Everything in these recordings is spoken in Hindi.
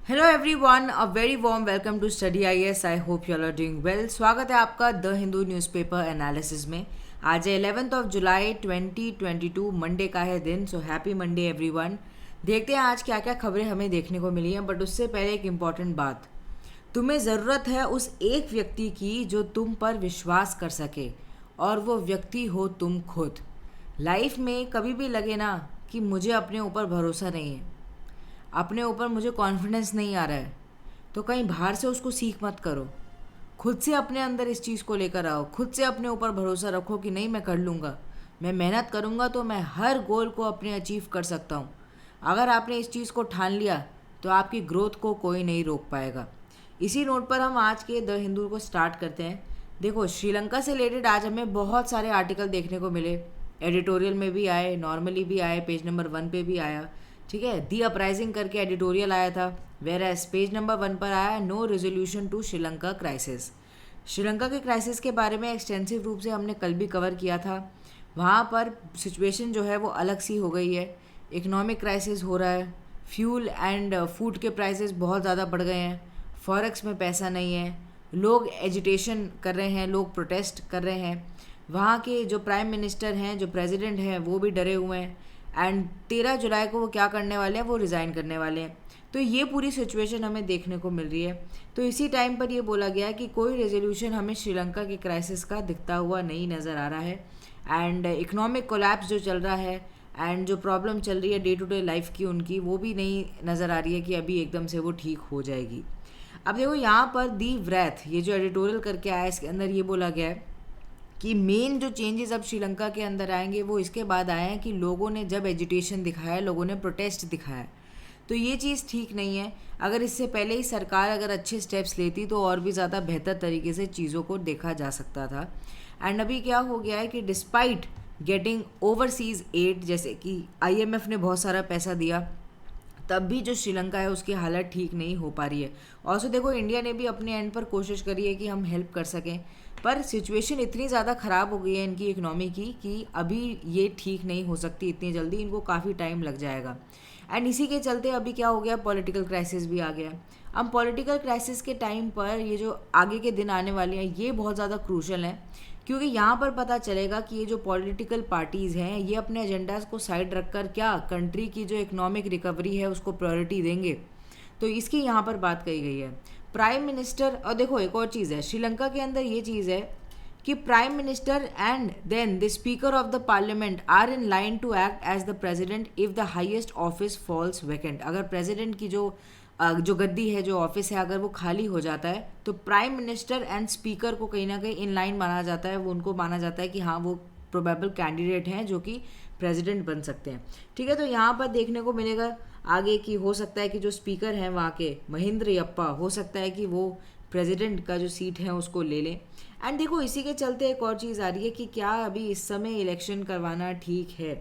Hello everyone, a very warm welcome to study IAS. I hope you all are doing well. स्वागत है आपका द हिंदू न्यूज़पेपर एनालिसिस में। आज है 11th ऑफ जुलाई 2022, मंडे का है दिन। So happy Monday everyone. देखते हैं आज क्या क्या खबरें हमें देखने को मिली हैं, बट उससे पहले एक इम्पॉर्टेंट बात। तुम्हें ज़रूरत है उस एक व्यक्ति की जो तुम पर विश्वास कर सके, और वो व्यक्ति हो तुम खुद। लाइफ में कभी भी लगे ना कि मुझे अपने ऊपर भरोसा नहीं है, अपने ऊपर मुझे कॉन्फिडेंस नहीं आ रहा है, तो कहीं बाहर से उसको सीख मत करो। खुद से अपने अंदर इस चीज़ को लेकर आओ। खुद से अपने ऊपर भरोसा रखो कि नहीं, मैं कर लूँगा, मैं मेहनत करूँगा तो मैं हर गोल को अपने अचीव कर सकता हूँ। अगर आपने इस चीज़ को ठान लिया तो आपकी ग्रोथ को कोई नहीं रोक पाएगा। इसी नोट पर हम आज के द हिंदू को स्टार्ट करते हैं। देखो, श्रीलंका से रिलेटेड आज हमें बहुत सारे आर्टिकल देखने को मिले। एडिटोरियल में भी आए, नॉर्मली भी आए, पेज नंबर 1 पे भी आया। ठीक है, दी अपराइजिंग करके एडिटोरियल आया था, वेर एज पेज नंबर 1 पर आया no resolution to Sri Lanka crisis. Sri Lanka के क्राइसिस के बारे में एक्सटेंसिव रूप से हमने कल भी कवर किया था। वहाँ पर सिचुएशन जो है वो अलग सी हो गई है। इकोनॉमिक क्राइसिस हो रहा है, फ्यूल एंड फूड के प्राइसेस बहुत ज़्यादा बढ़ गए हैं, फॉरेक्स में पैसा नहीं है, लोग एजिटेशन कर रहे हैं, लोग प्रोटेस्ट कर रहे हैं। वहाँ के जो प्राइम मिनिस्टर हैं, जो प्रेसिडेंट हैं, वो भी डरे हुए हैं। एंड 13 जुलाई को वो क्या करने वाले हैं, वो रिज़ाइन करने वाले हैं। तो ये पूरी सिचुएशन हमें देखने को मिल रही है। तो इसी टाइम पर ये बोला गया कि कोई रेजोल्यूशन हमें श्रीलंका के क्राइसिस का दिखता हुआ नहीं नज़र आ रहा है। एंड इकोनॉमिक कोलैप्स जो चल रहा है एंड जो प्रॉब्लम चल रही है डे टू डे लाइफ की उनकी, वो भी नहीं नज़र आ रही है कि अभी एकदम से वो ठीक हो जाएगी। अब देखो, यहाँ पर दी व्रैथ, ये जो एडिटोरियल करके आया, इसके अंदर ये बोला गया है कि मेन जो चेंजेस अब श्रीलंका के अंदर आएंगे वो इसके बाद आए हैं कि लोगों ने जब एजिटेशन दिखाया, लोगों ने प्रोटेस्ट दिखाया। तो ये चीज़ ठीक नहीं है। अगर इससे पहले ही सरकार अगर अच्छे स्टेप्स लेती तो और भी ज़्यादा बेहतर तरीके से चीज़ों को देखा जा सकता था। एंड अभी क्या हो गया है कि डिस्पाइट गेटिंग ओवरसीज़ एड, जैसे कि आईएमएफ ने बहुत सारा पैसा दिया, तब भी जो श्रीलंका है उसकी हालत ठीक नहीं हो पा रही है। और सो देखो, इंडिया ने भी अपने एंड पर कोशिश करी है कि हम हेल्प कर सकें, पर सिचुएशन इतनी ज़्यादा ख़राब हो गई है इनकी इकनॉमी की कि अभी ये ठीक नहीं हो सकती इतनी जल्दी, इनको काफ़ी टाइम लग जाएगा। एंड इसी के चलते अभी क्या हो गया, पॉलिटिकल क्राइसिस भी आ गया। अब पॉलिटिकल क्राइसिस के टाइम पर ये जो आगे के दिन आने वाले हैं ये बहुत ज़्यादा क्रूशल हैं, क्योंकि यहाँ पर पता चलेगा कि ये जो पॉलिटिकल पार्टीज़ हैं ये अपने एजेंडाज को साइड रखकर क्या कंट्री की जो इकोनॉमिक रिकवरी है उसको प्रायोरिटी देंगे। तो इसकी यहाँ पर बात कही गई है। प्राइम मिनिस्टर, और देखो एक और चीज़ है श्रीलंका के अंदर, ये चीज़ है कि prime minister and then the speaker of the parliament are in line to act as the president if the highest office falls vacant. अगर प्रेसिडेंट की जो गद्दी है, जो ऑफिस है, अगर वो खाली हो जाता है तो प्राइम मिनिस्टर एंड स्पीकर को कहीं ना कहीं इन लाइन माना जाता है, वो उनको माना जाता है कि हाँ वो प्रोबेबल कैंडिडेट हैं जो कि प्रेसिडेंट बन सकते हैं। ठीक है, तो यहाँ पर देखने को मिलेगा आगे कि हो सकता है कि जो स्पीकर हैं वहाँ के महेंद्र यप्पा, हो सकता है कि वो प्रेसिडेंट का जो सीट है उसको ले लें। एंड देखो, इसी के चलते एक और चीज़ आ रही है कि क्या अभी इस समय इलेक्शन करवाना ठीक है।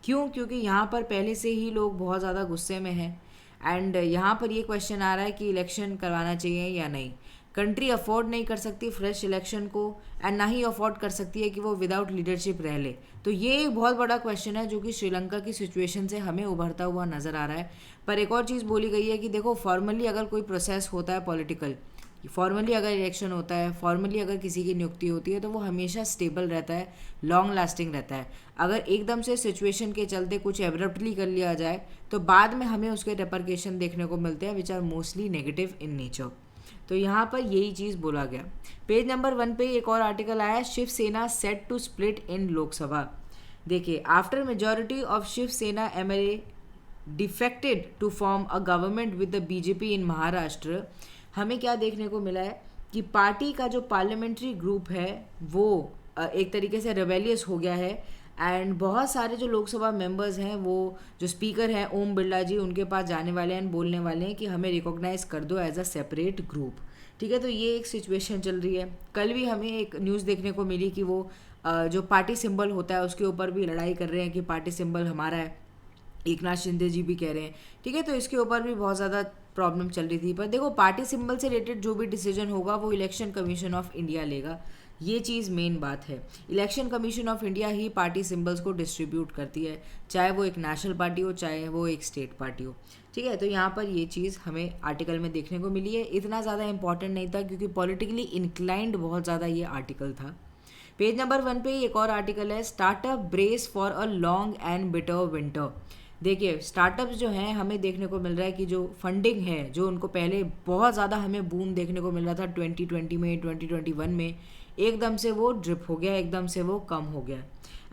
क्यों? क्योंकि यहाँ पर पहले से ही लोग बहुत ज़्यादा गुस्से में हैं। एंड यहाँ पर ये क्वेश्चन आ रहा है कि इलेक्शन करवाना चाहिए या नहीं। कंट्री अफोर्ड नहीं कर सकती फ्रेश इलेक्शन को, एंड ना ही अफोर्ड कर सकती है कि वो विदाउट लीडरशिप रह ले। तो ये एक बहुत बड़ा क्वेश्चन है जो कि श्रीलंका की सिचुएशन से हमें उभरता हुआ नज़र आ रहा है। पर एक और चीज़ बोली गई है कि देखो, फॉर्मली अगर कोई प्रोसेस होता है पॉलिटिकल, फॉर्मली अगर इलेक्शन होता है, फॉर्मली अगर किसी की नियुक्ति होती है, तो वो हमेशा स्टेबल रहता है, लॉन्ग लास्टिंग रहता है। अगर एकदम से सिचुएशन के चलते कुछ एब्रप्टली कर लिया जाए तो बाद में हमें उसके रेपरकेशन देखने को मिलते हैं which are mostly negative in nature. तो यहाँ पर यही चीज़ बोला गया। पेज नंबर 1 पे एक और आर्टिकल आया, Shiv Sena set to split in Lok Sabha. देखिए, after majority of Shiv Sena MLA defected to form a government with the BJP in Maharashtra, हमें क्या देखने को मिला है कि पार्टी का जो पार्लियामेंट्री ग्रुप है वो एक तरीके से रेबेलियस हो गया है। एंड बहुत सारे जो लोकसभा मेंबर्स हैं, वो जो स्पीकर हैं ओम बिरला जी, उनके पास जाने वाले हैं, बोलने वाले हैं कि हमें रिकॉग्नाइज कर दो एज अ सेपरेट ग्रुप। ठीक है, तो ये एक सिचुएशन चल रही है। कल भी हमें एक न्यूज़ देखने को मिली कि वो जो पार्टी सिंबल होता है उसके ऊपर भी लड़ाई कर रहे हैं कि पार्टी सिंबल हमारा है। एकनाथ शिंदे जी भी कह रहे हैं। ठीक है, तो इसके ऊपर भी बहुत ज़्यादा प्रॉब्लम चल रही थी। पर देखो, पार्टी सिंबल से रिलेटेड जो भी डिसीजन होगा वो इलेक्शन कमीशन ऑफ इंडिया लेगा। ये चीज़ मेन बात है। Election commission of India he party symbols को डिस्ट्रीब्यूट करती है, चाहे वो एक नेशनल पार्टी हो चाहे वो एक स्टेट पार्टी हो। ठीक है, तो यहाँ पर ये चीज़ हमें आर्टिकल में देखने को मिली है। इतना ज़्यादा इंपॉर्टेंट नहीं था क्योंकि पॉलिटिकली इंक्लाइंड बहुत ज़्यादा ये आर्टिकल था। पेज नंबर 1 पे एक और आर्टिकल है, startup brace for a long and bitter winter. देखिए स्टार्टअप्स जो हैं हमें देखने को मिल रहा है कि जो फंडिंग है, जो उनको पहले बहुत ज़्यादा हमें बूम देखने को मिल रहा था 2020 में 2021 में, एकदम से वो ड्रिप हो गया, एकदम से वो कम हो गया।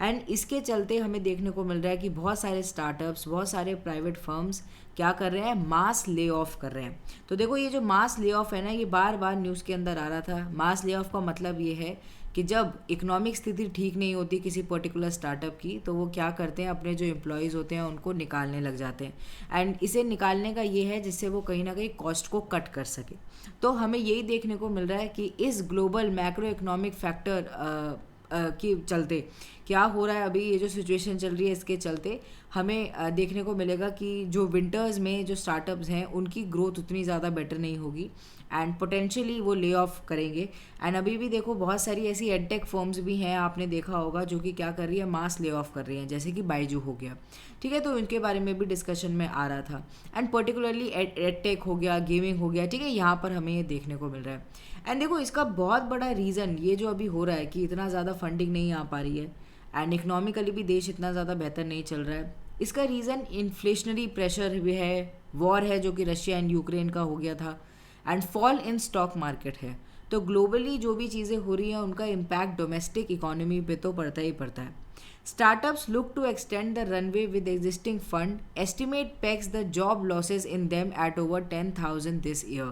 एंड इसके चलते हमें देखने को मिल रहा है कि बहुत सारे स्टार्टअप्स, बहुत सारे प्राइवेट फर्म्स क्या कर रहे हैं, मास ले ऑफ कर रहे हैं। तो देखो ये जो मास ले ऑफ है ना, ये बार बार न्यूज़ के अंदर आ रहा था। मास ले ऑफ का मतलब ये है कि जब इकोनॉमिक स्थिति ठीक नहीं होती किसी पर्टिकुलर स्टार्टअप की, तो वो क्या करते हैं, अपने जो एम्प्लॉयज़ होते हैं उनको निकालने लग जाते हैं। एंड इसे निकालने का ये है जिससे वो कहीं ना कहीं कॉस्ट को कट कर सके। तो हमें यही देखने को मिल रहा है कि इस ग्लोबल मैक्रो इकोनॉमिक फैक्टर के चलते क्या हो रहा है, अभी ये जो सिचुएशन चल रही है इसके चलते हमें देखने को मिलेगा कि जो विंटर्स में जो स्टार्टअप्स हैं उनकी ग्रोथ उतनी ज़्यादा बेटर नहीं होगी एंड पोटेंशियली वो ले ऑफ करेंगे। एंड अभी भी देखो बहुत सारी ऐसी एडटेक फर्म्स भी हैं, आपने देखा होगा, जो कि क्या कर रही है, मास ले ऑफ कर रही हैं, जैसे कि बाइजू हो गया। ठीक है, तो इनके बारे में भी डिस्कशन में आ रहा था। एंड पर्टिकुलरली एडटेक हो गया, गेमिंग हो गया, ठीक है, यहाँ पर हमें ये देखने को मिल रहा है। एंड देखो इसका बहुत बड़ा रीज़न ये जो अभी हो रहा है कि इतना ज़्यादा फंडिंग नहीं आ पा रही है एंड इकोनॉमिकली भी देश इतना ज़्यादा बेहतर नहीं चल रहा है, इसका रीज़न इन्फ्लेशनरी प्रेशर भी है, वॉर है जो कि रशिया एंड यूक्रेन का हो गया था, and fall in stock market है। तो ग्लोबली जो भी चीज़ें हो रही हैं उनका इम्पैक्ट डोमेस्टिक इकोनॉमी पे तो पड़ता ही पड़ता है। Startups look to extend the runway with existing fund. Estimate pegs the job losses in them at over 10,000 this year.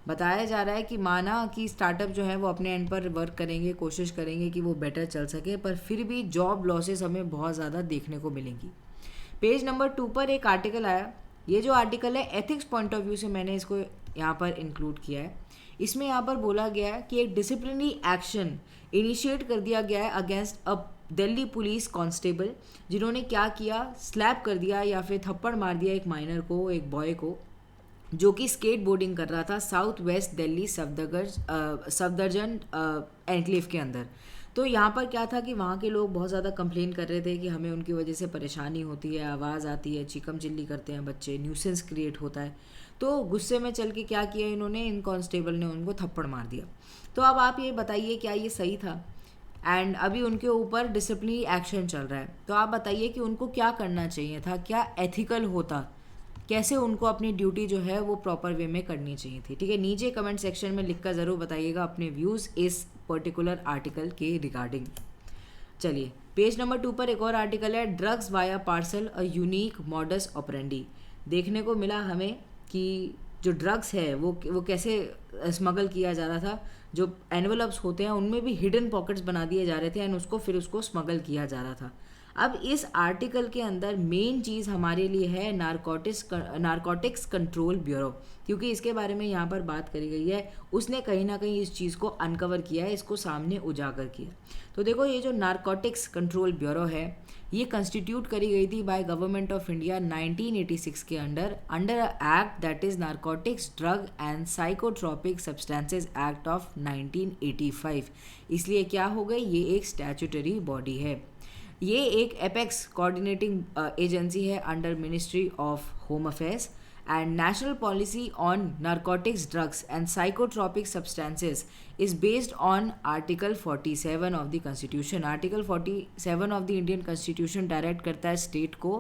बताया जा रहा है कि माना कि स्टार्टअप जो है वो अपने एंड पर वर्क करेंगे, कोशिश करेंगे कि वो बेटर चल सके, पर फिर भी जॉब लॉसेस हमें बहुत ज़्यादा देखने को मिलेंगी। पेज नंबर 2 पर एक आर्टिकल आया। ये जो आर्टिकल है एथिक्स पॉइंट ऑफ व्यू से मैंने इसको यहाँ पर इंक्लूड किया है। इसमें यहाँ पर बोला गया है कि एक डिसिप्लिनरी एक्शन इनिशिएट कर दिया गया है against a Delhi police constable, जिन्होंने क्या किया, स्लैप कर दिया या फिर थप्पड़ मार दिया एक माइनर को, एक बॉय को, जो कि स्केट बोर्डिंग कर रहा था south west Delhi Safdarjung enclave के अंदर। तो यहाँ पर क्या था कि वहाँ के लोग बहुत ज़्यादा कंप्लेन कर रहे थे कि हमें उनकी वजह से परेशानी होती है, आवाज़ आती है, चिकम चिल्ली करते हैं बच्चे, न्यूसेंस क्रिएट होता है। तो गुस्से में चल के क्या किया इन्होंने, इन कांस्टेबल ने उनको थप्पड़ मार दिया। तो अब आप ये बताइए क्या ये सही था? एंड अभी उनके ऊपर डिसिप्लिनरी एक्शन चल रहा है। तो आप बताइए कि उनको क्या करना चाहिए था, क्या एथिकल होता, कैसे उनको अपनी ड्यूटी जो है वो प्रॉपर वे में करनी चाहिए थी। ठीक है, नीचे कमेंट सेक्शन में लिखकर ज़रूर बताइएगा अपने व्यूज़ इस पर्टिकुलर आर्टिकल के रिगार्डिंग। चलिए पेज नंबर 2 पर एक और आर्टिकल है, drugs via parcel a unique modus operandi. देखने को मिला हमें कि जो ड्रग्स है वो कैसे स्मगल किया जा रहा था। जो एनवलप्स होते हैं उनमें भी हिडन पॉकेट्स बना दिए जा रहे थे एंड उसको स्मगल किया जा रहा था। अब इस आर्टिकल के अंदर मेन चीज़ हमारे लिए है नारकोटिक्स कंट्रोल ब्यूरो, क्योंकि इसके बारे में यहाँ पर बात करी गई है। उसने कहीं ना कहीं इस चीज़ को अनकवर किया है, इसको सामने उजागर किया। तो देखो ये जो नारकोटिक्स कंट्रोल ब्यूरो है ये कंस्टिट्यूट करी गई थी बाय गवर्नमेंट ऑफ इंडिया 1986 के under act that is narcotics drug and psychotropic substances act of 1985। इसलिए क्या हो गई, ये एक स्टैट्यूटरी बॉडी है। ये एक एपेक्स कोऑर्डिनेटिंग एजेंसी है under ministry of home affairs and national policy on narcotics drugs and psychotropic substances is based on Article 47 of the Constitution। Article 47 of the Indian Constitution direct करता है स्टेट को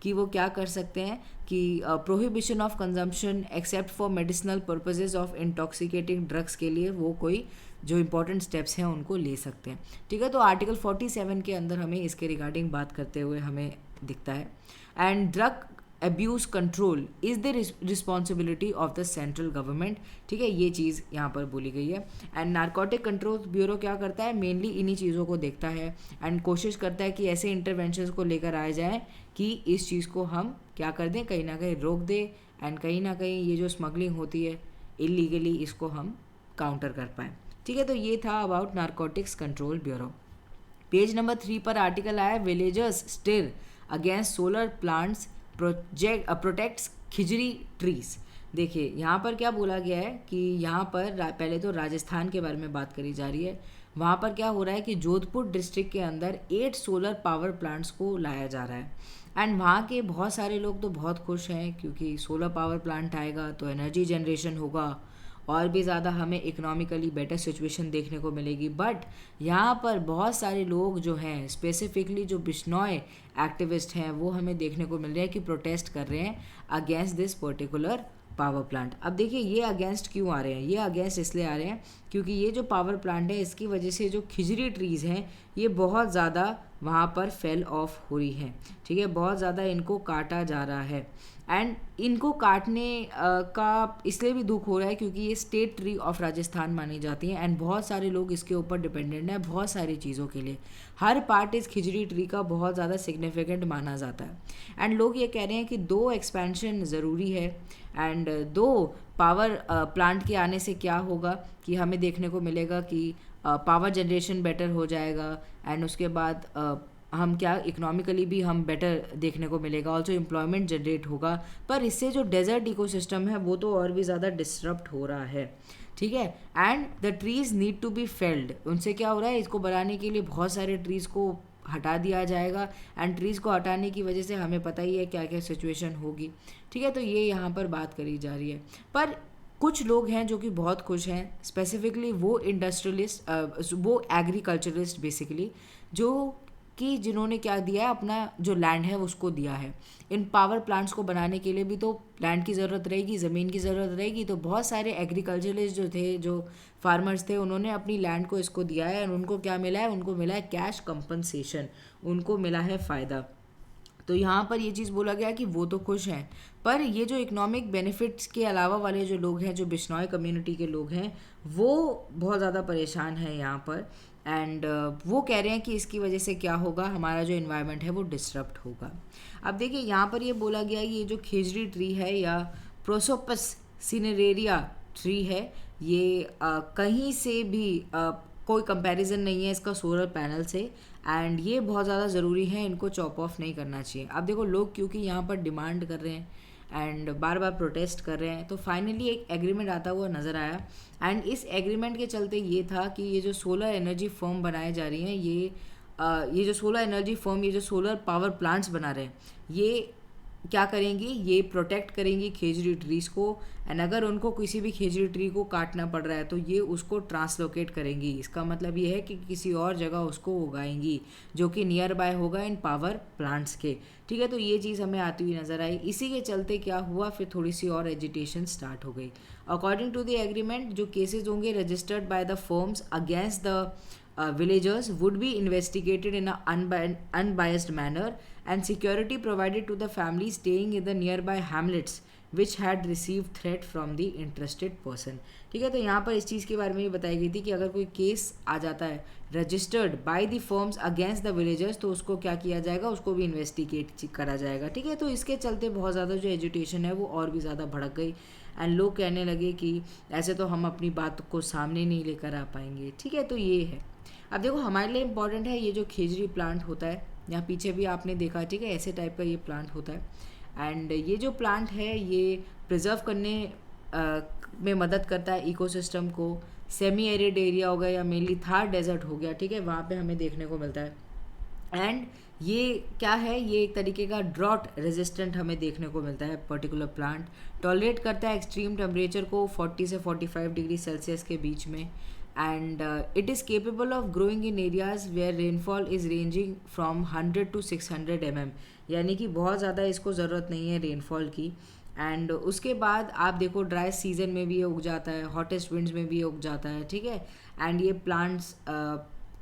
कि वो क्या कर सकते हैं कि prohibition of consumption except for medicinal purposes of intoxicating drugs के लिए वो कोई जो इंपॉर्टेंट स्टेप्स हैं उनको ले सकते हैं। ठीक है, तो आर्टिकल 47 के अंदर हमें इसके रिगार्डिंग बात करते हुए हमें दिखता है। And drug abuse control is the responsibility of the central government. ठीक है, ये चीज़ यहाँ पर बोली गई है। एंड नारकोटिक कंट्रोल ब्यूरो क्या करता है, मेनली इन्हीं चीज़ों को देखता है एंड कोशिश करता है कि ऐसे इंटरवेंशंस को लेकर आए जाए कि इस चीज़ को हम क्या कर दें, कहीं ना कहीं रोक दें एंड कहीं ना कहीं ये जो स्मगलिंग होती है इलीगली इसको हम काउंटर कर पाएँ। ठीक है, तो ये था about narcotics control bureau. Page number 3 पर आर्टिकल आया, villagers stir against solar plants protects Khijri trees. देखिए यहाँ पर क्या बोला गया है कि यहाँ पर पहले तो राजस्थान के बारे में बात करी जा रही है। वहाँ पर क्या हो रहा है कि जोधपुर डिस्ट्रिक्ट के अंदर 8 सोलर पावर प्लांट्स को लाया जा रहा है। एंड वहाँ के बहुत सारे लोग तो बहुत खुश हैं क्योंकि सोलर पावर प्लांट आएगा तो एनर्जी जनरेशन होगा और भी ज़्यादा हमें इकोनॉमिकली बेटर सिचुएशन देखने को मिलेगी। बट यहाँ पर बहुत सारे लोग जो हैं, स्पेसिफिकली जो बिश्नोई एक्टिविस्ट हैं, वो हमें देखने को मिल रहे हैं कि प्रोटेस्ट कर रहे हैं against this particular power plant. अब देखिए ये अगेंस्ट क्यों आ रहे हैं, ये अगेंस्ट इसलिए आ रहे हैं क्योंकि ये जो पावर प्लांट है इसकी वजह से जो खिजड़ी ट्रीज़ हैं ये बहुत ज़्यादा वहाँ पर फेल ऑफ हो रही हैं, ठीक है, बहुत ज़्यादा इनको काटा जा रहा है। एंड इनको काटने का इसलिए भी दुख हो रहा है क्योंकि ये स्टेट ट्री ऑफ राजस्थान मानी जाती है एंड बहुत सारे लोग इसके ऊपर डिपेंडेंट हैं बहुत सारी चीज़ों के लिए। हर पार्ट इस खिजड़ी ट्री का बहुत ज़्यादा सिग्निफिकेंट माना जाता है। एंड लोग ये कह रहे हैं कि 2 एक्सपेंशन ज़रूरी है एंड 2 पावर प्लांट के आने से क्या होगा कि हमें देखने को मिलेगा कि पावर जनरेशन बेटर हो जाएगा एंड उसके बाद हम क्या इकोनॉमिकली भी हम बेटर देखने को मिलेगा, ऑल्सो एम्प्लॉयमेंट जनरेट होगा। पर इससे जो डेजर्ट इकोसिस्टम है वो तो और भी ज़्यादा डिस्टर्ब हो रहा है, ठीक है। And the trees need to be felled, उनसे क्या हो रहा है, इसको बनाने के लिए बहुत सारे ट्रीज़ को हटा दिया जाएगा एंड ट्रीज़ को हटाने की वजह से हमें पता ही है क्या क्या सिचुएशन होगी, ठीक है। तो ये यहाँ पर बात करी जा रही है। पर कुछ लोग हैं जो कि बहुत खुश हैं, स्पेसिफिकली वो इंडस्ट्रियलिस्ट, वो एग्रीकल्चरिस्ट बेसिकली, जो कि जिन्होंने क्या दिया है, अपना जो लैंड है उसको दिया है। इन पावर प्लांट्स को बनाने के लिए भी तो लैंड की ज़रूरत रहेगी, ज़मीन की ज़रूरत रहेगी। तो बहुत सारे एग्रीकल्चरिस्ट जो थे, जो फार्मर्स थे, उन्होंने अपनी लैंड को इसको दिया है और उनको क्या मिला है, उनको मिला है कैश कंपनसेशन, उनको मिला है फ़ायदा। तो यहाँ पर ये चीज़ बोला गया कि वो तो खुश हैं, पर ये जो इकोनॉमिक बेनिफिट्स के अलावा वाले जो लोग हैं, जो बिश्नोई कम्युनिटी के लोग हैं, वो बहुत ज़्यादा परेशान हैं यहाँ पर। एंड वो कह रहे हैं कि इसकी वजह से क्या होगा, हमारा जो इन्वायरमेंट है वो डिस्टर्ब होगा। अब देखिए यहाँ पर ये बोला गया ये जो खिजड़ी ट्री है या प्रोसोपस सिनेरेरिया ट्री है, ये कहीं से भी कोई कंपैरिजन नहीं है इसका सोलर पैनल से एंड ये बहुत ज़्यादा ज़रूरी है, इनको चॉप ऑफ नहीं करना चाहिए। अब देखो लोग क्योंकि यहाँ पर डिमांड कर रहे हैं एंड बार बार प्रोटेस्ट कर रहे हैं, तो फाइनली एक एग्रीमेंट आता हुआ नज़र आया। एंड इस एग्रीमेंट के चलते ये था कि ये जो सोलर एनर्जी फर्म बनाए जा रही हैं, ये जो सोलर एनर्जी फर्म, ये जो सोलर पावर प्लांट्स बना रहे हैं, ये क्या करेंगी, ये प्रोटेक्ट करेंगी खिजड़ी ट्रीज़ को एंड अगर उनको किसी भी खिजड़ी ट्री को काटना पड़ रहा है तो ये उसको ट्रांसलोकेट करेंगी। इसका मतलब ये है कि किसी और जगह उसको उगाएंगी जो कि नियर बाय होगा इन पावर प्लांट्स के, ठीक है। तो ये चीज़ हमें आती हुई नज़र आई। इसी के चलते क्या हुआ, फिर थोड़ी सी और एजिटेशन स्टार्ट हो गई। अकॉर्डिंग टू द एग्रीमेंट, जो केसेस होंगे registered by the firms against the villagers would be investigated in an unbiased manner and security provided to the families staying in the nearby hamlets which had received threat from the interested person, ठीक है। तो यहाँ पर इस चीज़ के बारे में भी बताई गई थी कि अगर कोई केस आ जाता है registered by the firms against the villagers तो उसको क्या किया जाएगा, उसको भी इन्वेस्टिगेट करा जाएगा, ठीक है। तो इसके चलते बहुत ज़्यादा जो एजुटेशन है वो और भी ज़्यादा भड़क गई एंड लोग कहने लगे कि ऐसे तो हम अपनी बात को सामने नहीं लेकर आ पाएंगे, ठीक है। तो ये है। अब देखो हमारे लिए इम्पॉर्टेंट है ये जो खिजड़ी प्लांट होता है, यहाँ पीछे भी आपने देखा, ठीक है, ऐसे टाइप का ये प्लांट होता है एंड ये जो प्लांट है ये प्रिजर्व करने में मदद करता है इकोसिस्टम को। सेमी एरिड एरिया हो गया या मेनली थार डेजर्ट हो गया, ठीक है, वहाँ पे हमें देखने को मिलता है। एंड ये क्या है, ये एक तरीके का ड्रॉट रेजिस्टेंट हमें देखने को मिलता है। पर्टिकुलर प्लांट टॉलरेट करता है एक्सट्रीम टेम्परेचर को 40 से 45 डिग्री सेल्सियस के बीच में and it is capable of growing in areas where rainfall is ranging from 100 to 600 mm, यानी कि बहुत ज़्यादा इसको ज़रूरत नहीं है रेनफॉल की। एंड उसके बाद आप देखो ड्राई सीजन में भी ये उग जाता है, हॉटेस्ट विंड्स में भी ये उग जाता है, ठीक है। एंड ये प्लांट्स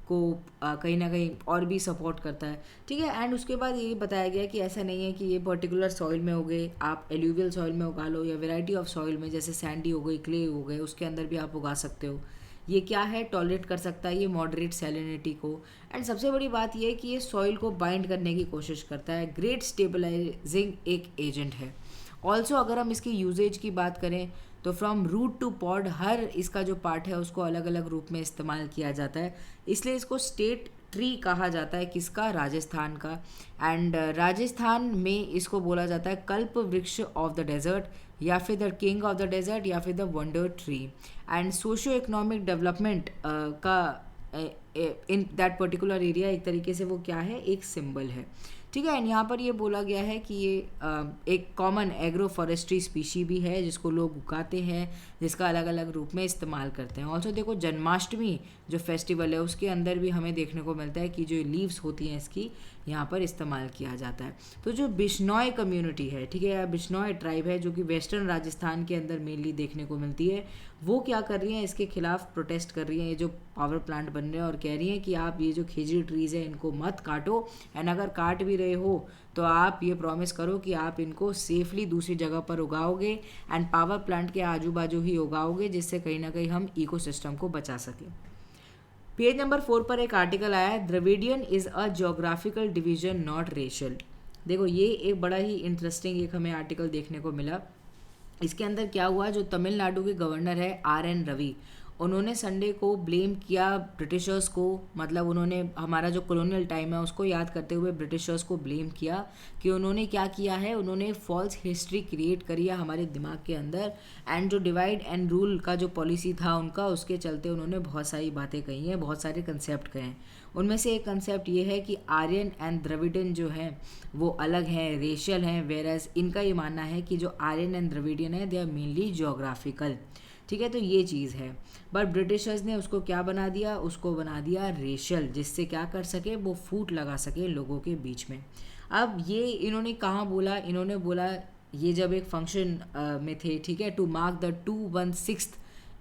को कहीं ना कहीं और भी सपोर्ट करता है, ठीक है। एंड उसके बाद ये बताया गया कि ऐसा नहीं है कि ये पर्टिकुलर सॉइल में उगे, आप एल्यूवियल सॉइल में उगा लो या वेराइटी ऑफ सॉइल में, जैसे सैंडी हो गई, क्ले हो गए, उसके अंदर भी आप उगा सकते हो। ये क्या है, टॉलरेट कर सकता है ये मॉडरेट सैलिनिटी को। एंड सबसे बड़ी बात ये है कि ये सॉइल को बाइंड करने की कोशिश करता है, ग्रेट स्टेबलाइजिंग एक एजेंट है। ऑल्सो अगर हम इसकी यूजेज की बात करें तो फ्रॉम रूट टू पॉड हर इसका जो पार्ट है उसको अलग अलग रूप में इस्तेमाल किया जाता है, इसलिए इसको स्टेट ट्री कहा जाता है, किसका, राजस्थान का। एंड राजस्थान में इसको बोला जाता है कल्प वृक्ष ऑफ द डेजर्ट या फिर the king of the desert या फिर the wonder tree. And socio economic development का इन दैट पर्टिकुलर एरिया एक तरीके से वो क्या है, एक सिंबल है, ठीक है। एंड यहाँ पर ये बोला गया है कि ये एक कॉमन एग्रो फॉरेस्ट्री स्पीशी भी है जिसको लोग उगाते हैं, जिसका अलग अलग रूप में इस्तेमाल करते हैं। ऑल्सो देखो जन्माष्टमी जो फेस्टिवल है उसके अंदर भी हमें देखने को मिलता है कि जो लीव्स होती हैं इसकी यहाँ पर इस्तेमाल किया जाता है। तो जो बिश्नोई कम्युनिटी है, ठीक है, या बिश्नोई ट्राइब है जो कि वेस्टर्न राजस्थान के अंदर मेनली देखने को मिलती है, वो क्या कर रही हैं, इसके खिलाफ प्रोटेस्ट कर रही हैं। ये जो पावर प्लांट बन रहे हैं और कह रही हैं कि आप ये जो खेजड़ी ट्रीज़ है इनको मत काटो, एंड अगर काट भी रहे हो तो आप ये प्रॉमिस करो कि आप इनको सेफली दूसरी जगह पर उगाओगे एंड पावर प्लांट के आजू बाजू ही उगाओगे, जिससे कहीं ना कहीं हम इकोसिस्टम को बचा सकें। पेज नंबर 4 पर एक आर्टिकल आया है, Dravidian is a geographical division not racial. देखो ये एक बड़ा ही इंटरेस्टिंग एक हमें आर्टिकल देखने को मिला। इसके अंदर क्या हुआ, जो तमिलनाडु के गवर्नर है RN रवि, उन्होंने संडे को ब्लेम किया ब्रिटिशर्स को, मतलब उन्होंने हमारा जो कॉलोनियल टाइम है उसको याद करते हुए ब्रिटिशर्स को ब्लेम किया कि उन्होंने क्या किया है, उन्होंने फॉल्स हिस्ट्री क्रिएट करी है हमारे दिमाग के अंदर, एंड जो डिवाइड एंड रूल का जो पॉलिसी था उनका, उसके चलते उन्होंने बहुत सारी बातें कही हैं, बहुत सारे कंसेप्ट कहे हैं। उनमें से एक कंसेप्ट ये है कि आर्यन एंड द्रविडियन जो हैं वो अलग हैं, रेशियल हैं, वेरएज इनका ये मानना है कि जो आर्यन एंड द्रविडियन है दे आर मेनली जोग्राफिकल, ठीक है। तो ये चीज़ है, बट ब्रिटिशर्स ने उसको क्या बना दिया, उसको बना दिया रेशियल, जिससे क्या कर सके, वो फूट लगा सके लोगों के बीच में। अब ये इन्होंने कहाँ बोला, इन्होंने बोला ये जब एक फंक्शन में थे, ठीक है, to mark the 216th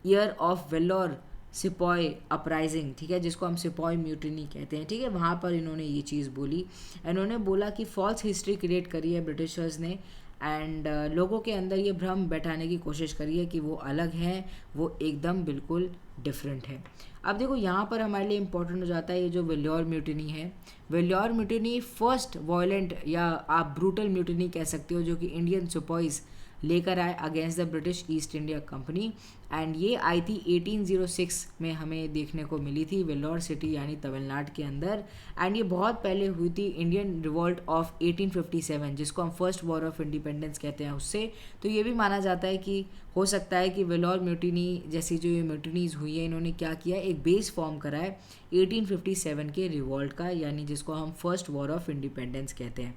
year of Vellore sepoy uprising, ठीक है, जिसको हम सिपॉय म्यूटिनी कहते हैं, ठीक है, वहाँ पर इन्होंने ये चीज़ बोली। इन्होंने बोला कि फॉल्स हिस्ट्री क्रिएट करी है ब्रिटिशर्स ने, एंड लोगों के अंदर ये भ्रम बैठाने की कोशिश करी है कि वो अलग हैं, वो एकदम बिल्कुल डिफरेंट है। अब देखो यहाँ पर हमारे लिए इम्पोर्टेंट हो जाता है ये जो वेल्योर म्यूटिनी है। वेल्योर म्यूटिनी फर्स्ट वायलेंट या आप ब्रूटल म्यूटिनी कह सकते हो जो कि इंडियन सिपॉइज लेकर आए against the British east India company, and ये आई थी 1806 में हमें देखने को मिली थी वेल्लोर सिटी यानी तमिलनाडु के अंदर। एंड ये बहुत पहले हुई थी इंडियन रिवॉल्ट ऑफ 1857 जिसको हम फर्स्ट वॉर ऑफ इंडिपेंडेंस कहते हैं उससे। तो ये भी माना जाता है कि हो सकता है कि वेल्लोर म्यूटिनी जैसी जो ये म्यूटिनीज हुई है, इन्होंने क्या किया, एक बेस फॉर्म करा है 1857 के रिवॉल्ट का, यानी जिसको हम फर्स्ट वॉर ऑफ इंडिपेंडेंस कहते हैं।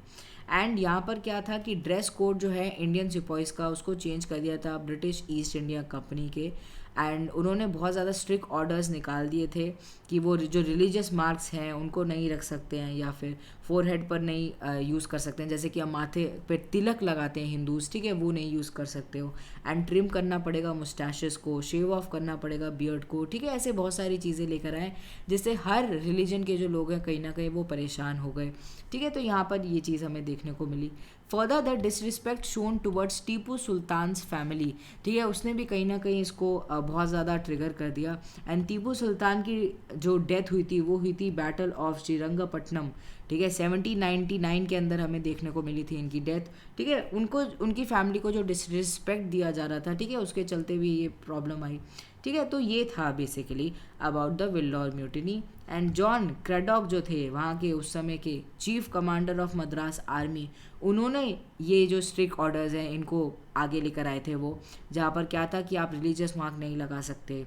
एंड यहाँ पर क्या था कि ड्रेस कोड जो है इंडियन सिपॉइज का उसको चेंज कर दिया था ब्रिटिश ईस्ट इंडिया कंपनी के, एंड उन्होंने बहुत ज़्यादा स्ट्रिक्ट ऑर्डर्स निकाल दिए थे कि वो जो रिलीजियस मार्क्स हैं उनको नहीं रख सकते हैं, या फिर फोरहेड पर नहीं यूज़ कर सकते हैं, जैसे कि हम माथे पे तिलक लगाते हैं हिंदूज़, ठीक है, वो नहीं यूज़ कर सकते हो। एंड ट्रिम करना पड़ेगा मुस्टैशेस को, शेव ऑफ करना पड़ेगा बियर्ड को, ठीक है, ऐसे बहुत सारी चीज़ें लेकर आए जिससे हर रिलीजन के जो लोग हैं कहीं ना कहीं वो परेशान हो गए, ठीक है। तो यहाँ पर ये चीज़ हमें देखने को मिली। Further the disrespect shown towards Tipu Sultan's family, ठीक है, उसने भी कहीं ना कहीं इसको बहुत ज़्यादा ट्रिगर कर दिया। एंड टीपू सुल्तान की जो डेथ हुई थी वो हुई थी बैटल ऑफ श्रीरंगपट्टनम, ठीक है, 1799 के अंदर हमें देखने को मिली थी इनकी डेथ, ठीक है। उनको उनकी फैमिली को जो डिसरिस्पेक्ट दिया जा रहा था, ठीक है, उसके चलते भी ये प्रॉब्लम आई, ठीक है। तो ये था basically about the Vellore mutiny. And John Cradock जो थे वहाँ के उस समय के chief commander of Madras army, उन्होंने ये जो स्ट्रिक्ट ऑर्डर्स हैं इनको आगे लेकर आए थे वो, जहाँ पर क्या था कि आप रिलीजियस मार्क नहीं लगा सकते,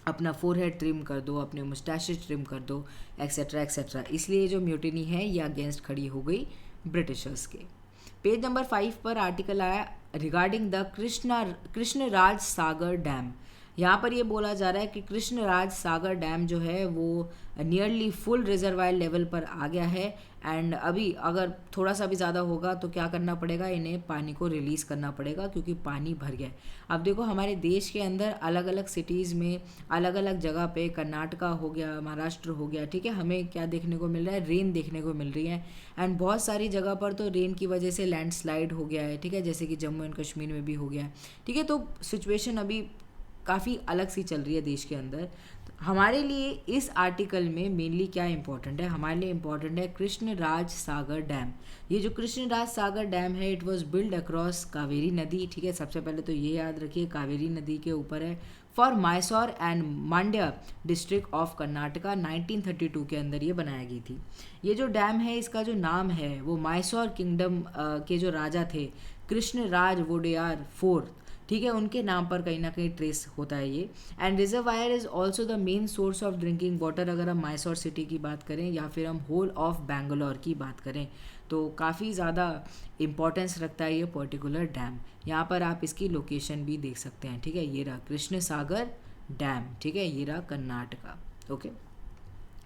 अपना फोरहेड ट्रिम कर दो, अपने मुस्टैशेस ट्रिम कर दो, एक्सेट्रा एक्सेट्रा। इसलिए जो म्यूटिनी है ये अगेंस्ट खड़ी हो गई ब्रिटिशर्स के। पेज नंबर 5 पर आर्टिकल आया regarding the Krishnaraja Sagar dam. यहाँ पर ये बोला जा रहा है कि कृष्णराज सागर डैम जो है वो नियरली फुल रिजर्वायर लेवल पर आ गया है, एंड अभी अगर थोड़ा सा भी ज़्यादा होगा तो क्या करना पड़ेगा, इन्हें पानी को रिलीज़ करना पड़ेगा क्योंकि पानी भर गया है। अब देखो हमारे देश के अंदर अलग अलग सिटीज़ में अलग अलग जगह पे, कर्नाटका हो गया, महाराष्ट्र हो गया, ठीक है, हमें क्या देखने को मिल रहा है, रेन देखने को मिल रही है। एंड बहुत सारी जगह पर तो रेन की वजह से लैंडस्लाइड हो गया है, ठीक है, जैसे कि जम्मू एंड कश्मीर में भी हो गया है, ठीक है। तो सिचुएशन अभी काफ़ी अलग सी चल रही है देश के अंदर। तो हमारे लिए इस आर्टिकल में मेनली क्या इंपॉर्टेंट है, हमारे लिए इंपॉर्टेंट है कृष्णराज सागर डैम। ये जो कृष्णराज सागर डैम है it was build across Kaveri नदी, ठीक है, सबसे पहले तो ये याद रखिए कावेरी नदी के ऊपर है, for Mysore and Mandya district of Karnataka. 1932 के अंदर ये बनाई गई थी। ये जो डैम है इसका जो नाम है वो मैसूर किंगडम के जो राजा थे कृष्णराज वोडेयार फोर्थ, ठीक है, उनके नाम पर कहीं ना कहीं ट्रेस होता है ये। And reservoir is also the main source of drinking water, अगर हम मैसूर सिटी की बात करें या फिर हम होल ऑफ बेंगलोर की बात करें तो काफ़ी ज़्यादा इम्पोर्टेंस रखता है ये पर्टिकुलर डैम। यहाँ पर आप इसकी लोकेशन भी देख सकते हैं, ठीक है, ये रहा कृष्ण सागर डैम, ठीक है, ये रहा कर्नाटका। ओके,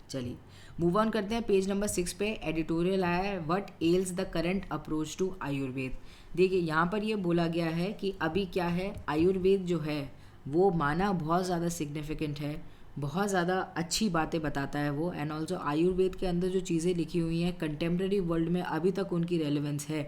चलिए मूव ऑन करते हैं। पेज नंबर 6 पे एडिटोरियल आया है, what else the current approach to Ayurveda. देखिए यहाँ पर ये बोला गया है कि अभी क्या है, आयुर्वेद जो है वो माना बहुत ज़्यादा सिग्निफिकेंट है, बहुत ज़्यादा अच्छी बातें बताता है वो। एंड ऑल्सो आयुर्वेद के अंदर जो चीज़ें लिखी हुई हैं कंटेम्प्रेरी वर्ल्ड में अभी तक उनकी रेलेवेंस है,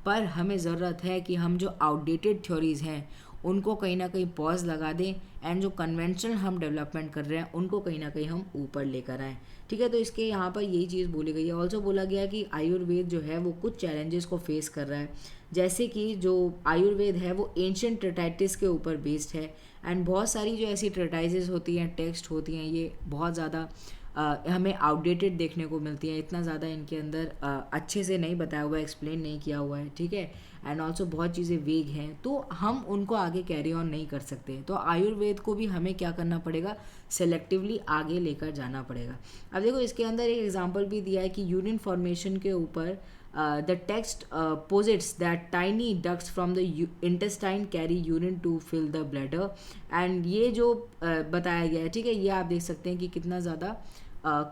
पर हमें ज़रूरत है कि हम जो आउटडेटेड थ्योरीज़ हैं उनको कहीं ना कहीं पॉज लगा दें एंड जो कन्वेंशनल हम डेवलपमेंट कर रहे हैं उनको कहीं ना कहीं हम ऊपर लेकर आएँ, ठीक है। तो इसके यहाँ पर यही चीज़ बोली गई है। ऑल्सो बोला गया कि आयुर्वेद जो है वो कुछ चैलेंजेस को फेस कर रहा है, जैसे कि जो आयुर्वेद है वो एंशिएंट ट्रेटाइटिस के ऊपर बेस्ड है। एंड बहुत सारी जो ऐसी ट्रेटाइजेस होती हैं, टेक्स्ट होती हैं, ये बहुत ज़्यादा हमें आउटडेटेड देखने को मिलती है, इतना ज़्यादा इनके अंदर अच्छे से नहीं बताया हुआ है, एक्सप्लेन नहीं किया हुआ है, ठीक है। एंड ऑल्सो बहुत चीज़ें वेग हैं, तो हम उनको आगे कैरी ऑन नहीं कर सकते। तो आयुर्वेद को भी हमें क्या करना पड़ेगा, सेलेक्टिवली आगे लेकर जाना पड़ेगा। अब देखो इसके अंदर एक एग्जांपल भी दिया है कि यूरिन फॉर्मेशन के ऊपर the text posits that tiny ducts from the intestine carry urine to fill the bladder। And ये जो बताया गया है, ठीक है, ये आप देख सकते हैं कि कितना ज़्यादा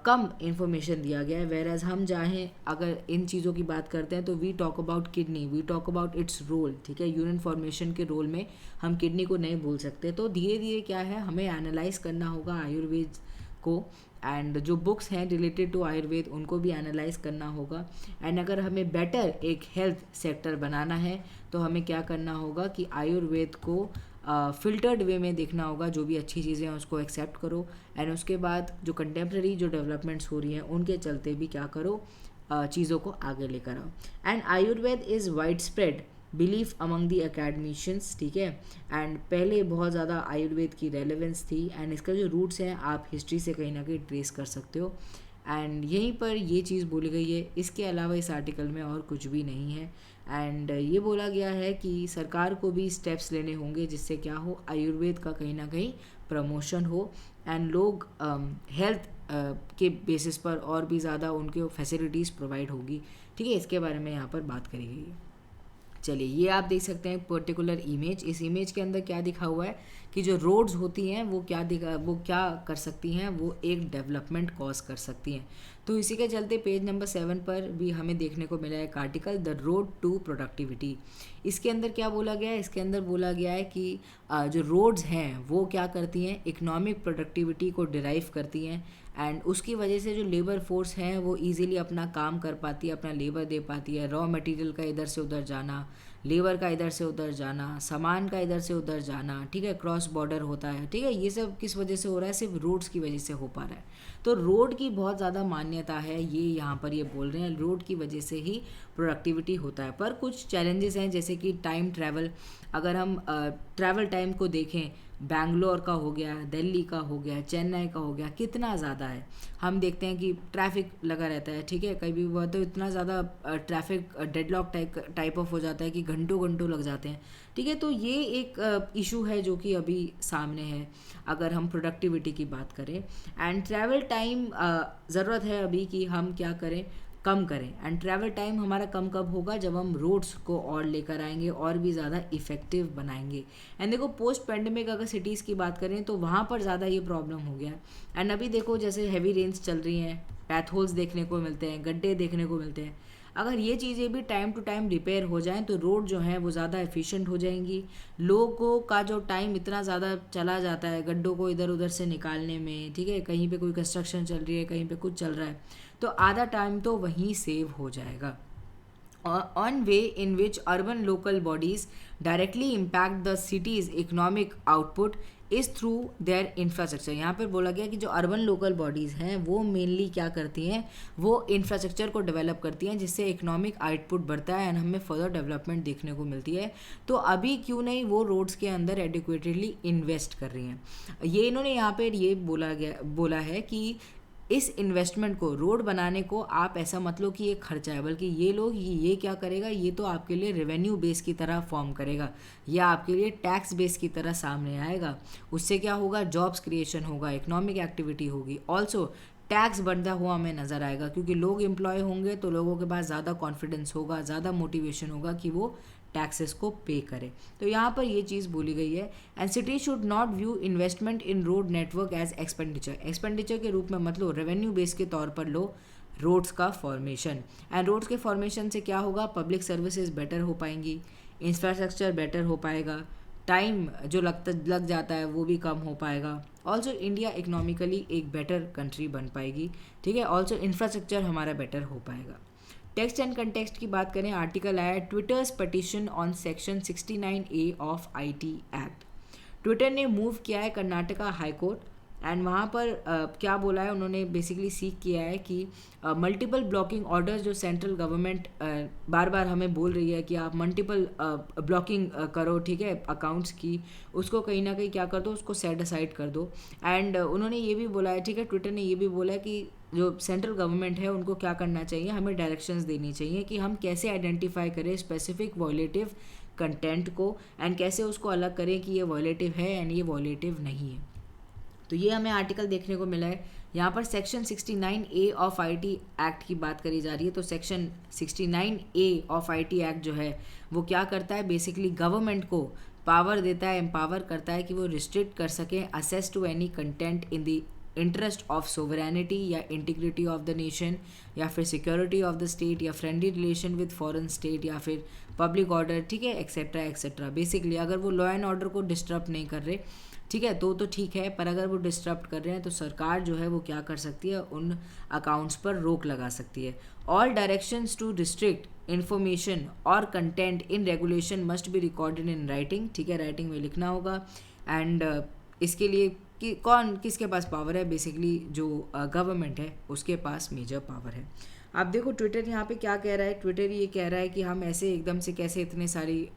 कम इंफॉर्मेशन दिया गया है। वेर एज हम चाहें अगर इन चीज़ों की बात करते हैं तो we talk about kidney, we talk about its role, ठीक है, यूरिन फॉर्मेशन के रोल में हम किडनी को नहीं भूल सकते। तो धीरे धीरे क्या है, हमें एनालाइज करना होगा आयुर्वेद को, एंड जो बुक्स हैं रिलेटेड टू आयुर्वेद उनको भी एनालाइज करना होगा। एंड अगर हमें बेटर एक हेल्थ सेक्टर बनाना है तो हमें क्या करना होगा कि आयुर्वेद को फ़िल्टर्ड वे में देखना होगा, जो भी अच्छी चीज़ें हैं उसको एक्सेप्ट करो, एंड उसके बाद जो कंटेम्प्रेरी जो डेवलपमेंट्स हो रही हैं उनके चलते भी क्या करो, चीज़ों को आगे लेकर आओ। And Ayurveda is wide spread belief among the academicians, ठीक है। एंड पहले बहुत ज़्यादा आयुर्वेद की रेलेवेंस थी, एंड इसका जो रूट्स हैं आप हिस्ट्री से कहीं ना कहीं ट्रेस कर सकते हो। एंड यहीं पर ये चीज़ बोली गई है, इसके अलावा इस आर्टिकल में और कुछ भी नहीं है। एंड ये बोला गया है कि सरकार को भी स्टेप्स लेने होंगे जिससे क्या हो, आयुर्वेद का कहीं ना कहीं प्रमोशन हो एंड लोग हेल्थ के बेसिस पर और भी ज़्यादा उनके फैसिलिटीज़ प्रोवाइड होगी, ठीक है। इसके बारे में यहाँ पर बात करी गई है। चलिए ये आप देख सकते हैं पर्टिकुलर इमेज, इस इमेज के अंदर क्या दिखा हुआ है कि जो रोड्स होती हैं वो क्या कर सकती हैं, वो एक डेवलपमेंट कॉज कर सकती हैं। तो इसी के चलते पेज नंबर 7 पर भी हमें देखने को मिला है एक article, the road to productivity. इसके अंदर क्या बोला गया है, इसके अंदर बोला गया है कि जो रोड्स हैं वो क्या करती हैं, इकोनॉमिक प्रोडक्टिविटी को डिराइव करती हैं, एंड उसकी वजह से जो लेबर फोर्स है वो इजीली अपना काम कर पाती है, अपना लेबर दे पाती है। रॉ मटेरियल का इधर से उधर जाना, लेबर का इधर से उधर जाना, सामान का इधर से उधर जाना, ठीक है, क्रॉस बॉर्डर होता है, ठीक है। ये सब किस वजह से हो रहा है, सिर्फ रोड्स की वजह से हो पा रहा है। तो रोड की बहुत ज़्यादा मान्यता है, ये यहाँ पर ये बोल रहे हैं रोड की वजह से ही प्रोडक्टिविटी होता है। पर कुछ चैलेंजेस हैं, जैसे कि टाइम ट्रैवल। अगर हम ट्रैवल टाइम को देखें, बैंगलोर का हो गया, दिल्ली का हो गया, चेन्नई का हो गया, कितना ज़्यादा है। हम देखते हैं कि ट्रैफिक लगा रहता है, ठीक है, कभी भी तो इतना ज़्यादा ट्रैफिक डेडलॉक टाइप ऑफ हो जाता है कि घंटों घंटों लग जाते हैं, ठीक है। तो ये एक इशू है जो कि अभी सामने है अगर हम प्रोडक्टिविटी की बात करें। एंड ट्रैवल टाइम ज़रूरत है अभी कि हम क्या करें, कम करें। एंड ट्रैवल टाइम हमारा कम कब होगा, जब हम रोड्स को और लेकर आएंगे और भी ज़्यादा इफ़ेक्टिव बनाएंगे। एंड देखो पोस्ट पेंडेमिक अगर सिटीज़ की बात करें तो वहाँ पर ज़्यादा ये प्रॉब्लम हो गया। एंड अभी देखो जैसे हैवी रेन्स चल रही हैं, पैथ होल्स देखने को मिलते हैं, गड्ढे देखने को मिलते हैं। अगर ये चीज़ें भी टाइम टू टाइम रिपेयर हो जाएं तो रोड जो है वो ज़्यादा एफिशिएंट हो जाएंगी। लोगों का जो टाइम इतना ज़्यादा चला जाता है गड्ढों को इधर उधर से निकालने में, ठीक है, कहीं पे कोई कंस्ट्रक्शन चल रही है, कहीं पे कुछ चल रहा है, तो आधा टाइम तो वहीं सेव हो जाएगा। On way in which urban local bodies directly impact the city's economic output is through their infrastructure। यहाँ पर बोला गया कि जो अर्बन लोकल बॉडीज़ हैं वो मेनली क्या करती हैं, वो इंफ्रास्ट्रक्चर को डेवलप करती हैं जिससे इकोनॉमिक आउटपुट बढ़ता है एंड हमें फर्दर डेवलपमेंट देखने को मिलती है। तो अभी क्यों नहीं वो रोड्स के अंदर एडिक्वेटेडली इन्वेस्ट कर रही हैं। ये इन्होंने यहाँ पर ये बोला है कि इस इन्वेस्टमेंट को, रोड बनाने को आप ऐसा मत लो कि ये खर्चा है, बल्कि ये लो कि ये क्या करेगा, ये तो आपके लिए रेवेन्यू बेस की तरह फॉर्म करेगा, या आपके लिए टैक्स बेस की तरह सामने आएगा। उससे क्या होगा, जॉब्स क्रिएशन होगा, इकोनॉमिक एक्टिविटी होगी, ऑल्सो टैक्स बढ़ता हुआ हमें नज़र आएगा, क्योंकि लोग एम्प्लॉय होंगे तो लोगों के पास ज़्यादा कॉन्फिडेंस होगा, ज़्यादा मोटिवेशन होगा कि वो टैक्सेस को पे करें। तो यहाँ पर ये चीज़ बोली गई है। And city should not view investment in road network as expenditure के रूप में मत लो, रेवेन्यू बेस के तौर पर लो रोड्स का फॉर्मेशन। एंड रोड्स के फॉर्मेशन से क्या होगा, पब्लिक सर्विसेज बेटर हो पाएंगी, इंफ्रास्ट्रक्चर बेटर हो पाएगा, टाइम जो लग जाता है वो भी कम हो पाएगा। ऑल्सो इंडिया इकोनॉमिकली एक बेटर कंट्री बन पाएगी, ठीक है। ऑल्सो इंफ्रास्ट्रक्चर हमारा बेटर हो पाएगा। टेक्स्ट एंड कंटेक्स्ट की बात करें, आर्टिकल आया Twitter's petition on section 69A of IT act. Twitter ने मूव किया है कर्नाटका हाई कोर्ट, एंड वहाँ पर क्या बोला है उन्होंने, बेसिकली सीख किया है कि मल्टीपल ब्लॉकिंग ऑर्डर्स जो सेंट्रल गवर्नमेंट बार बार हमें बोल रही है कि आप मल्टीपल ब्लॉकिंग करो, ठीक है, अकाउंट्स की, उसको कहीं ना कहीं क्या कर दो, उसको सेट असाइड कर दो। एंड उन्होंने ये भी बोला है, ठीक है, ट्विटर ने ये भी बोला है कि जो सेंट्रल गवर्नमेंट है उनको क्या करना चाहिए, हमें डायरेक्शंस देनी चाहिए कि हम कैसे आइडेंटिफाई करें स्पेसिफिक वॉयलेटिव कंटेंट को, एंड कैसे उसको अलग करें कि ये वॉयलेटिव है एंड ये वॉयलेटिव नहीं है। तो ये हमें आर्टिकल देखने को मिला है। यहाँ पर section 69A of IT act की बात करी जा रही है। तो section 69A of IT act जो है वो क्या करता है, बेसिकली गवर्नमेंट को पावर देता है, एम्पावर करता है कि वो रिस्ट्रिक्ट कर सकें access to any content in the interest of sovereignty या इंटीग्रिटी ऑफ द नेशन, या फिर सिक्योरिटी ऑफ द स्टेट, या friendly relation with foreign state, या फिर पब्लिक ऑर्डर, ठीक है, एक्सेट्रा एक्सेट्रा। बेसिकली अगर वो लॉ एंड ऑर्डर को डिस्टर्ब नहीं कर रहे, ठीक है, तो ठीक है, पर अगर वो डिस्टर्ब कर रहे हैं तो सरकार जो है वो क्या कर सकती है, उन अकाउंट्स पर रोक लगा सकती है। All directions to restrict information और content in regulation must be recorded in writing, ठीक है, राइटिंग में लिखना होगा। एंड इसके लिए कि किसके पास पावर है, बेसिकली जो गवर्नमेंट है उसके पास मेजर पावर है। आप देखो ट्विटर यहाँ पे क्या कह रहा है, ट्विटर ये कह रहा है कि हम ऐसे एकदम से कैसे इतने सारी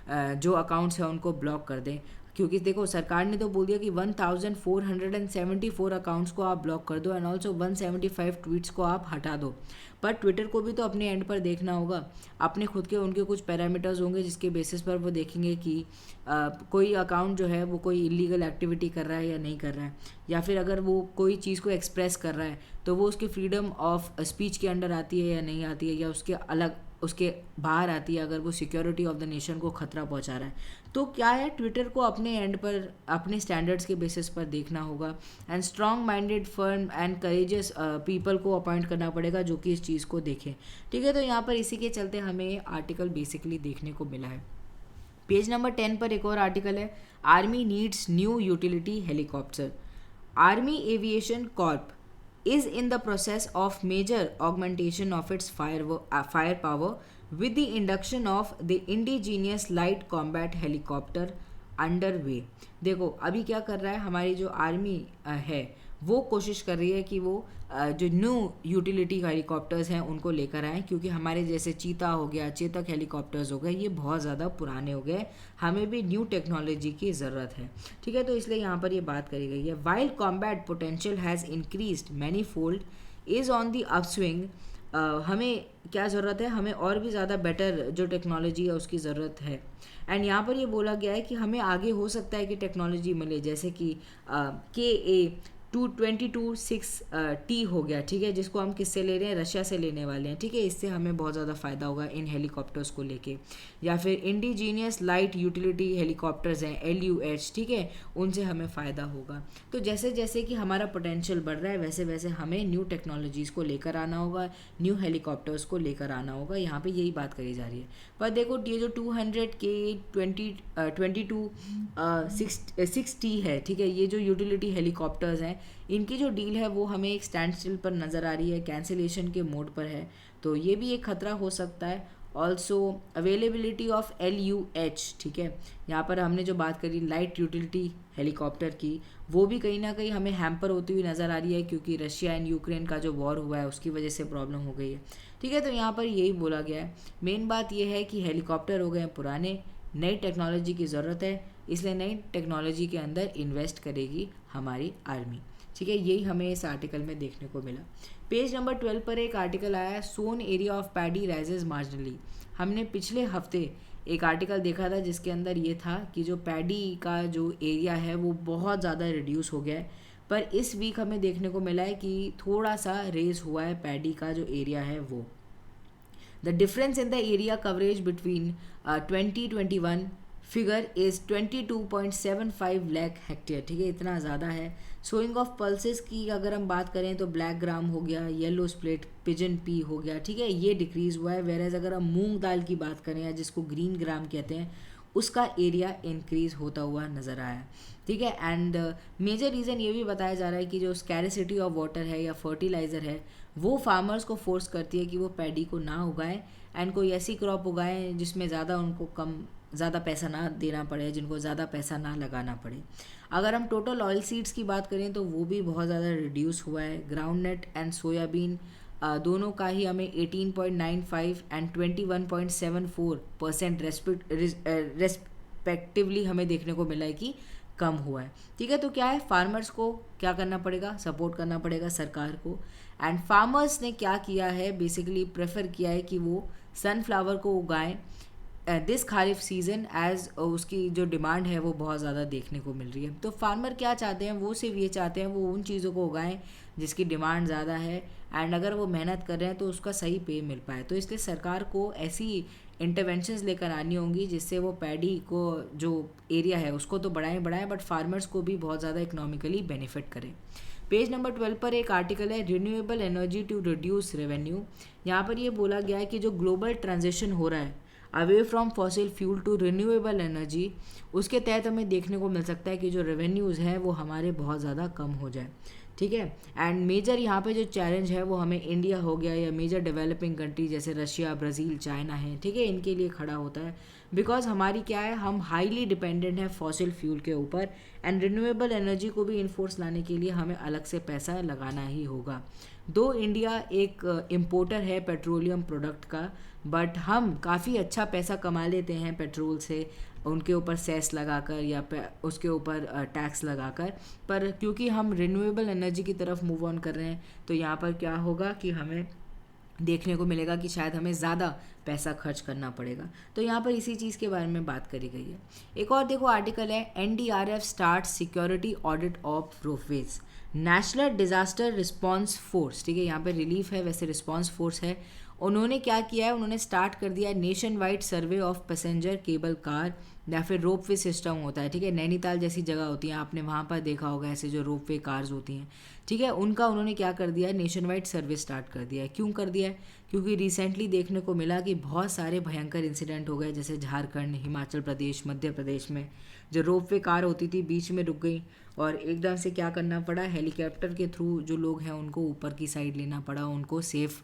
जो अकाउंट्स हैं उनको ब्लॉक कर दें, क्योंकि देखो सरकार ने तो बोल दिया कि 1474 अकाउंट्स को आप ब्लॉक कर दो, एंड ऑल्सो 175 ट्वीट्स को आप हटा दो। पर ट्विटर को भी तो अपने एंड पर देखना होगा, अपने खुद के उनके कुछ पैरामीटर्स होंगे जिसके बेसिस पर वो देखेंगे कि कोई अकाउंट जो है वो कोई इलीगल एक्टिविटी कर रहा है या नहीं कर रहा है, या फिर अगर वो कोई चीज़ को एक्सप्रेस कर रहा है तो वो उसकी फ्रीडम ऑफ स्पीच के अंडर आती है या नहीं आती है, या उसके अलग उसके बाहर आती है अगर वो सिक्योरिटी ऑफ द नेशन को खतरा पहुंचा रहा है। तो क्या है, ट्विटर को अपने एंड पर अपने स्टैंडर्ड्स के बेसिस पर देखना होगा, and strong minded firm and courageous people को अपॉइंट करना पड़ेगा जो कि इस चीज़ को देखें, ठीक है। तो यहाँ पर इसी के चलते हमें आर्टिकल बेसिकली देखने को मिला है। पेज नंबर 10 पर एक और आर्टिकल है, army needs new utility helicopter. Army aviation Corp is in the process of major augmentation of its firepower with the induction of the indigenous light combat helicopter underway। देखो अभी क्या कर रहा है हमारी जो आर्मी है वो कोशिश कर रही है कि वो जो न्यू यूटिलिटी हेलीकॉप्टर्स हैं उनको लेकर आएँ, क्योंकि हमारे जैसे चीता हो गया, चेतक हेलीकॉप्टर्स हो गए, ये बहुत ज़्यादा पुराने हो गए, हमें भी न्यू टेक्नोलॉजी की ज़रूरत है, ठीक है। तो इसलिए यहाँ पर ये बात करी गई है। While combat potential has increased many fold is on the upswing. हमें क्या ज़रूरत है, हमें और भी ज़्यादा बेटर जो टेक्नोलॉजी है उसकी ज़रूरत है। एंड यहाँ पर ये बोला गया है कि हमें आगे हो सकता है कि टेक्नोलॉजी मिले, जैसे कि KA-222-6T हो गया, ठीक है, जिसको हम किससे ले रहे हैं, रशिया से लेने वाले हैं, ठीक है। इससे हमें बहुत ज़्यादा फ़ायदा होगा इन हेलीकॉप्टर्स को लेके। या फिर इंडिजीनियस लाइट यूटिलिटी हेलीकॉप्टर्स हैं LUH, ठीक है, उनसे हमें फ़ायदा होगा। तो जैसे जैसे कि हमारा पोटेंशियल बढ़ रहा है वैसे वैसे हमें न्यू टेक्नोलॉजीज़ को लेकर आना होगा, न्यू हेलीकॉप्टर्स को लेकर आना होगा, यहाँ पर यही बात करी जा रही है। पर देखो ये जो 200 KA-22-6T है, ठीक है, ये जो यूटिलिटी हेलीकॉप्टर्स हैं इनकी जो डील है वो हमें एक स्टैंड स्टिल पर नज़र आ रही है, कैंसिलेशन के मोड पर है, तो ये भी एक खतरा हो सकता है। ऑल्सो अवेलेबिलिटी ऑफ LUH, ठीक है, यहाँ पर हमने जो बात करी लाइट यूटिलिटी हेलीकॉप्टर की, वो भी कहीं ना कहीं हमें हैम्पर होती हुई नज़र आ रही है, क्योंकि रशिया एंड यूक्रेन का जो वॉर हुआ है उसकी वजह से प्रॉब्लम हो गई है, ठीक है। तो यहाँ पर यही बोला गया है। मेन बात यह है कि हेलीकॉप्टर हो गए हैं पुराने, नई टेक्नोलॉजी की ज़रूरत है, इसलिए नई टेक्नोलॉजी के अंदर इन्वेस्ट करेगी हमारी आर्मी, ठीक है, यही हमें इस आर्टिकल में देखने को मिला। पेज नंबर 12 पर एक आर्टिकल आया, sown area of paddy rises marginally. हमने पिछले हफ्ते एक आर्टिकल देखा था जिसके अंदर ये था कि जो पैडी का जो एरिया है वो बहुत ज़्यादा रिड्यूस हो गया है, पर इस वीक हमें देखने को मिला है कि थोड़ा सा रेज हुआ है पैडी का जो एरिया है वो। The difference in the area coverage between 2021 figure is 22.75 lakh hectare. ठीक है, इतना ज़्यादा है। सोइंग ऑफ पल्सेस की अगर हम बात करें तो ब्लैक ग्राम हो गया, येलो स्प्लिट, पिजन पी हो गया, ठीक है, ये डिक्रीज़ हुआ है। वेरेज अगर हम मूंग दाल की बात करें या जिसको ग्रीन ग्राम कहते हैं, उसका एरिया इंक्रीज़ होता हुआ नज़र आया है। ठीक है, एंड मेजर रीज़न ये भी बताया जा रहा है कि जो स्कैरिसिटी ऑफ वाटर है या फर्टिलाइज़र है वो फार्मर्स को फोर्स करती है कि वो पैडी को ना उगाएं एंड कोई ऐसी क्रॉप उगाएं जिसमें ज़्यादा पैसा ना देना पड़े, जिनको ज़्यादा पैसा ना लगाना पड़े। अगर हम टोटल ऑयल सीड्स की बात करें तो वो भी बहुत ज़्यादा रिड्यूस हुआ है। ग्राउंड नट एंड सोयाबीन दोनों का ही हमें 18.95 एंड 21.74% रेस्पेक्टिवली हमें देखने को मिला है कि कम हुआ है। ठीक है, तो क्या है, फार्मर्स को क्या करना पड़ेगा, सपोर्ट करना पड़ेगा सरकार को। एंड फार्मर्स ने क्या किया है, बेसिकली प्रेफर किया है कि वो सनफ्लावर को उगाएं दिस खारिफ सीज़न, एज उसकी जो डिमांड है वो बहुत ज़्यादा देखने को मिल रही है। तो फार्मर क्या चाहते हैं, वो सिर्फ ये चाहते हैं वो उन चीज़ों को उगाएं जिसकी डिमांड ज़्यादा है, एंड अगर वो मेहनत कर रहे हैं तो उसका सही पे मिल पाए। तो इसलिए सरकार को ऐसी इंटरवेंशंस लेकर आनी होंगी जिससे वो पैडी को जो एरिया है उसको तो बढ़ाएं बट फार्मर्स को भी बहुत ज़्यादा इकोनॉमिकली बेनिफिट करें। पेज नंबर 12 पर एक आर्टिकल है, renewable energy to reduce revenue. यहाँ पर ये बोला गया है कि जो ग्लोबल ट्रांजिशन हो रहा है away from fossil fuel to renewable energy, उसके तहत हमें देखने को मिल सकता है कि जो रेवेन्यूज़ हैं वो हमारे बहुत ज़्यादा कम हो जाए। ठीक है, एंड मेजर यहाँ पे जो चैलेंज है वो हमें इंडिया हो गया या मेजर डेवलपिंग कंट्री जैसे रशिया, ब्राज़ील, चाइना है, ठीक है, इनके लिए खड़ा होता है। बिकॉज हमारी क्या है, हम हाईली डिपेंडेंट हैं फॉसिल फ्यूल के ऊपर, एंड रिन्यूएबल एनर्जी को भी इन्फोर्स लाने के लिए हमें अलग से पैसा लगाना ही होगा। दो इंडिया एक इम्पोर्टर है पेट्रोलियम प्रोडक्ट का, बट हम काफ़ी अच्छा पैसा कमा लेते हैं पेट्रोल से, उनके ऊपर सेस लगाकर या उसके ऊपर टैक्स लगाकर, पर क्योंकि हम रिन्यूएबल एनर्जी की तरफ मूव ऑन कर रहे हैं तो यहाँ पर क्या होगा कि हमें देखने को मिलेगा कि शायद हमें ज़्यादा पैसा खर्च करना पड़ेगा। तो यहाँ पर इसी चीज़ के बारे में बात करी गई है। एक और देखो आर्टिकल है, NDRF start security audit of ropeways, national disaster response force. ठीक है, यहाँ पर रिलीफ है, वैसे रिस्पॉन्स फोर्स है। उन्होंने क्या किया है, उन्होंने स्टार्ट कर दिया है nation wide survey of passenger cable car या फिर रोपवे सिस्टम होता है। ठीक है, नैनीताल जैसी जगह होती है, आपने वहाँ पर देखा होगा ऐसे जो रोपवे कार्स होती हैं। ठीक है, उनका उन्होंने क्या कर दिया है, नेशन वाइड सर्वे स्टार्ट कर दिया है। क्यों कर दिया है, क्योंकि रिसेंटली देखने को मिला कि बहुत सारे भयंकर इंसिडेंट हो गए, जैसे झारखंड, हिमाचल प्रदेश, मध्य प्रदेश में जो रोपवे कार होती थी बीच में रुक गई और एकदम से क्या करना पड़ा, हेलीकॉप्टर के थ्रू जो लोग हैं उनको ऊपर की साइड लेना पड़ा, उनको सेफ़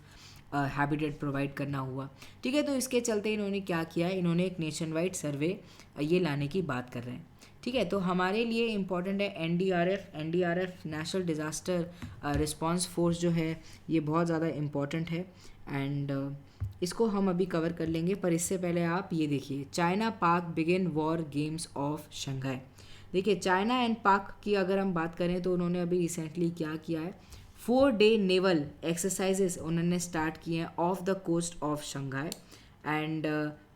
हैबिटेट प्रोवाइड करना हुआ। ठीक है, तो इसके चलते इन्होंने क्या किया है, इन्होंने एक नेशन वाइड सर्वे ये लाने की बात कर रहे हैं। ठीक है, तो हमारे लिए इम्पॉर्टेंट है NDRF national disaster response force जो है ये बहुत ज़्यादा इम्पॉर्टेंट है, एंड इसको हम अभी कवर कर लेंगे। पर इससे पहले आप ये देखिए, चाइना पाक begin war games of Shanghai. देखिए, चाइना एंड पाक की अगर हम बात करें तो उन्होंने अभी रिसेंटली क्या किया है, 4-day नेवल एक्सरसाइजेस उन्होंने स्टार्ट किए हैं off the coast of Shanghai. And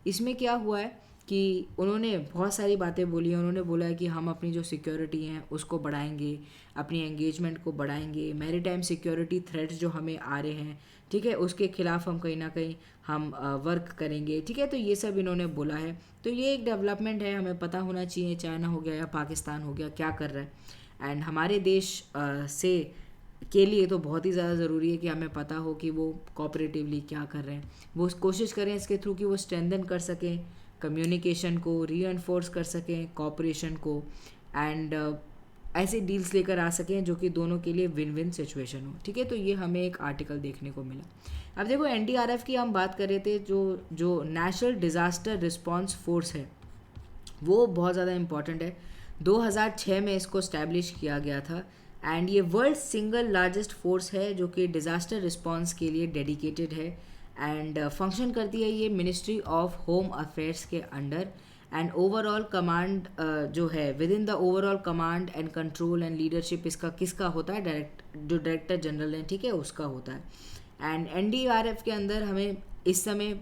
इसमें क्या हुआ है कि उन्होंने बहुत सारी बातें बोली हैं। उन्होंने बोला है कि हम अपनी जो सिक्योरिटी हैं उसको बढ़ाएंगे, अपनी एंगेजमेंट को बढ़ाएंगे, मैरीटाइम सिक्योरिटी थ्रेट्स जो हमें आ रहे हैं, ठीक है, उसके खिलाफ हम कहीं ना कहीं हम वर्क करेंगे। ठीक है, तो ये सब इन्होंने बोला है। तो ये एक डेवलपमेंट है, हमें पता होना चाहिए चाइना हो गया या पाकिस्तान हो गया क्या कर रहा है, एंड हमारे देश से के लिए तो बहुत ही ज़्यादा ज़रूरी है कि हमें पता हो कि वो कोऑपरेटिवली क्या कर रहे हैं। वो कोशिश करें इसके थ्रू कि वो स्ट्रेंथन कर सकें कम्युनिकेशन को, रीएनफोर्स कर सकें कोऑपरेशन को, एंड ऐसे डील्स लेकर आ सकें जो कि दोनों के लिए विन विन सिचुएशन हो। ठीक है, तो ये हमें एक आर्टिकल देखने को मिला। अब देखो, एनडीआरएफ की हम बात कर रहे थे, जो नेशनल डिज़ास्टर रिस्पॉन्स फोर्स है वो बहुत ज़्यादा इम्पॉर्टेंट है। 2006 में इसको इस्टेब्लिश किया गया था, एंड ये वर्ल्ड सिंगल लार्जेस्ट फोर्स है जो कि डिज़ास्टर रिस्पॉन्स के लिए डेडिकेटेड है, एंड फंक्शन करती है ये मिनिस्ट्री ऑफ होम अफेयर्स के अंडर। एंड ओवरऑल कमांड जो है with in the overall command and control and leadership इसका किसका होता है, जो डायरेक्टर जनरल है, ठीक है, उसका होता है। एंड एनडीआरएफ के अंदर हमें इस समय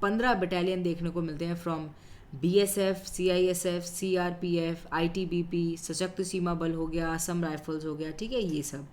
15 बटालियन देखने को मिलते हैं from BSF, CISF, CRPF, ITBP, सशक्त सीमा बल हो गया, असम राइफल्स हो गया, ठीक है, ये सब।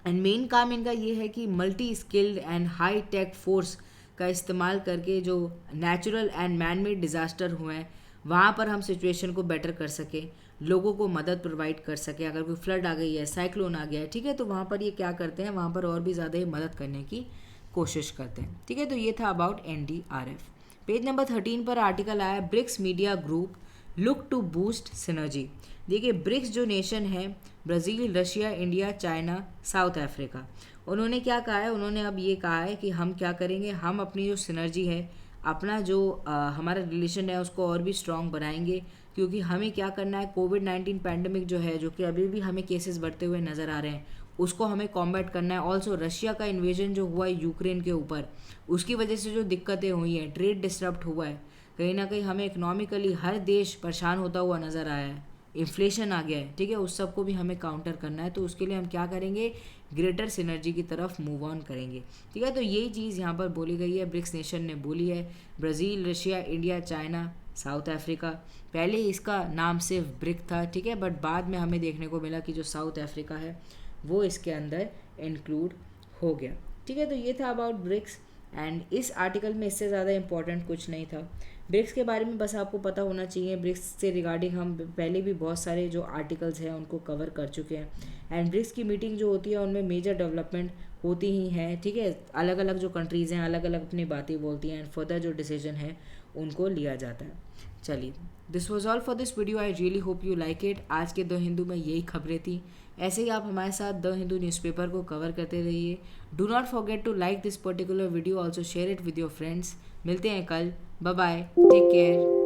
एंड मेन काम इनका ये है कि multi skilled and high tech force का इस्तेमाल करके जो natural and man made disaster हुए हैं वहाँ पर हम सिचुएशन को बेटर कर सकें, लोगों को मदद प्रोवाइड कर सकें। अगर कोई फ्लड आ गई है, साइक्लोन आ गया है, ठीक है, तो वहाँ पर ये क्या करते हैं, वहाँ पर और भी ज़्यादा ही मदद करने की कोशिश करते हैं, ठीक है। तो ये था अबाउट एनडीआरएफ। पेज नंबर 13 पर आर्टिकल आया BRICS media group look to boost synergy. देखिए ब्रिक्स जो नेशन है, Brazil, Russia, India, China, South Africa, उन्होंने क्या कहा है, उन्होंने अब ये कहा है कि हम क्या करेंगे, हम अपनी जो सिनर्जी है, अपना जो हमारा रिलेशन है उसको और भी स्ट्रॉन्ग बनाएंगे, क्योंकि हमें क्या करना है, कोविड-19 पैंडमिक जो है, जो कि अभी भी हमें केसेस बढ़ते हुए नज़र आ रहे हैं, उसको हमें कॉम्बैट करना है। ऑल्सो रशिया का इन्वेजन जो हुआ है यूक्रेन के ऊपर, उसकी वजह से जो दिक्कतें हुई हैं, ट्रेड डिस्टर्ब हुआ है, कहीं ना कहीं हमें इकोनॉमिकली हर देश परेशान होता हुआ नज़र आया है, इन्फ्लेशन आ गया है, ठीक है, उस सब को भी हमें काउंटर करना है। तो उसके लिए हम क्या करेंगे, ग्रेटर सिनर्जी की तरफ मूव ऑन करेंगे, ठीक है। तो यही चीज़ यहाँ पर बोली गई है, ब्रिक्स नेशन ने बोली है, Brazil, Russia, India, China, South Africa. पहले इसका नाम सिर्फ ब्रिक था, ठीक है, बट बाद में हमें देखने को मिला कि जो साउथ अफ्रीका है वो इसके अंदर इंक्लूड हो गया, ठीक है। तो ये था अबाउट ब्रिक्स। एंड इस आर्टिकल में इससे ज़्यादा इंपॉर्टेंट कुछ नहीं था। ब्रिक्स के बारे में बस आपको पता होना चाहिए, ब्रिक्स से रिगार्डिंग हम पहले भी बहुत सारे जो आर्टिकल्स हैं उनको कवर कर चुके हैं। एंड ब्रिक्स की मीटिंग जो होती है उनमें मेजर डेवलपमेंट होती ही हैं, ठीक है, अलग अलग जो कंट्रीज़ हैं अलग अलग अपनी बातें बोलती हैं, एंड फर्दर जो डिसीजन है उनको लिया जाता है। चलिए, this was all for this video, I really hope you like it. आज के द हिंदू में यही खबरें थी। ऐसे ही आप हमारे साथ द हिंदू न्यूज़पेपर को कवर करते रहिए। Do not forget to like this particular video, also share it with your friends. मिलते हैं कल, बाय बाय, टेक केयर।